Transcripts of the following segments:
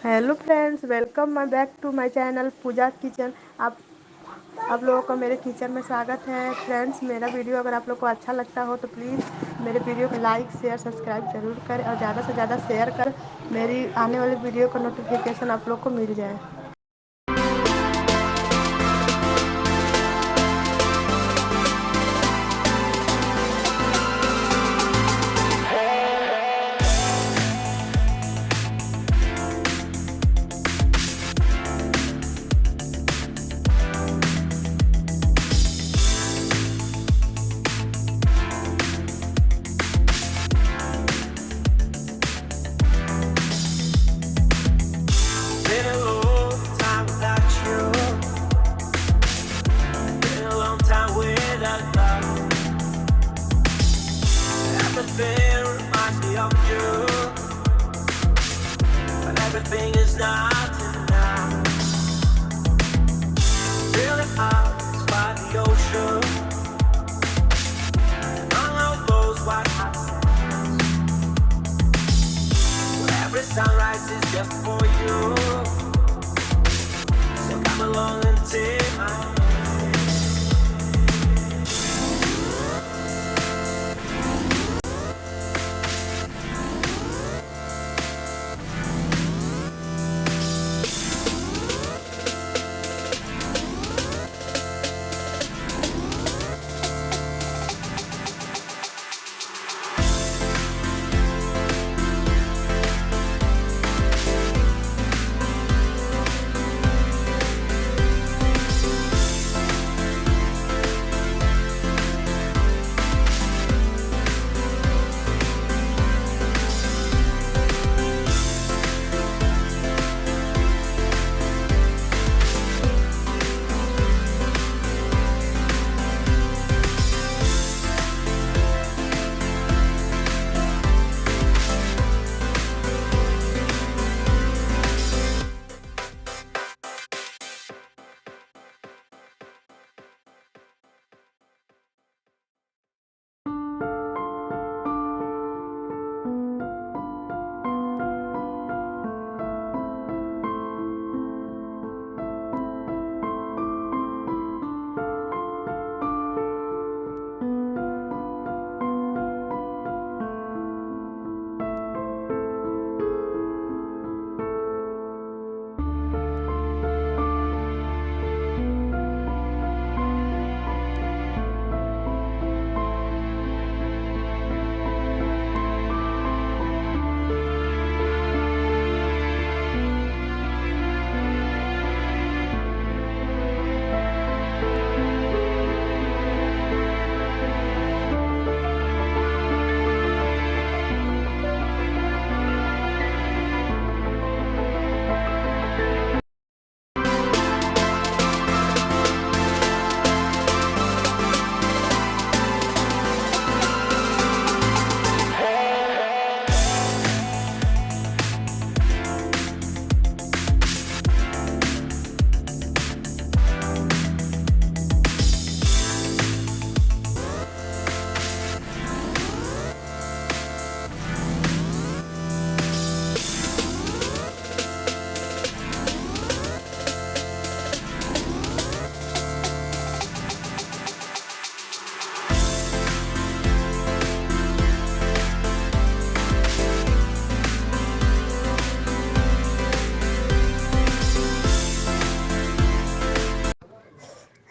Hello friends, welcome my back to my channel Pooja kitchen. आप लोगों का मेरे किचन में स्वागत है। फ्रेंड्स, मेरा वीडियो अगर आप लोग को अच्छा लगता हो तो प्लीज़ मेरे वीडियो को लाइक शेयर सब्सक्राइब ज़रूर करें और ज़्यादा से ज़्यादा शेयर कर मेरी आने वाली वीडियो का नोटिफिकेशन आप लोग को मिल जाए। Been a long time without you. Been a long time without love. Everything reminds me of you, but everything is not enough. Feeling out by the ocean, among all those white hot sands, where every sunrise is just for you. So come along and take my hand.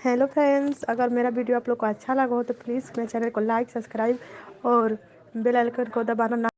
Hello friends, अगर मेरा video आप लोग को अच्छा लगा हो तो please मेरे चैनल को लाइक सब्सक्राइब और बेल आइकन को दबाना ना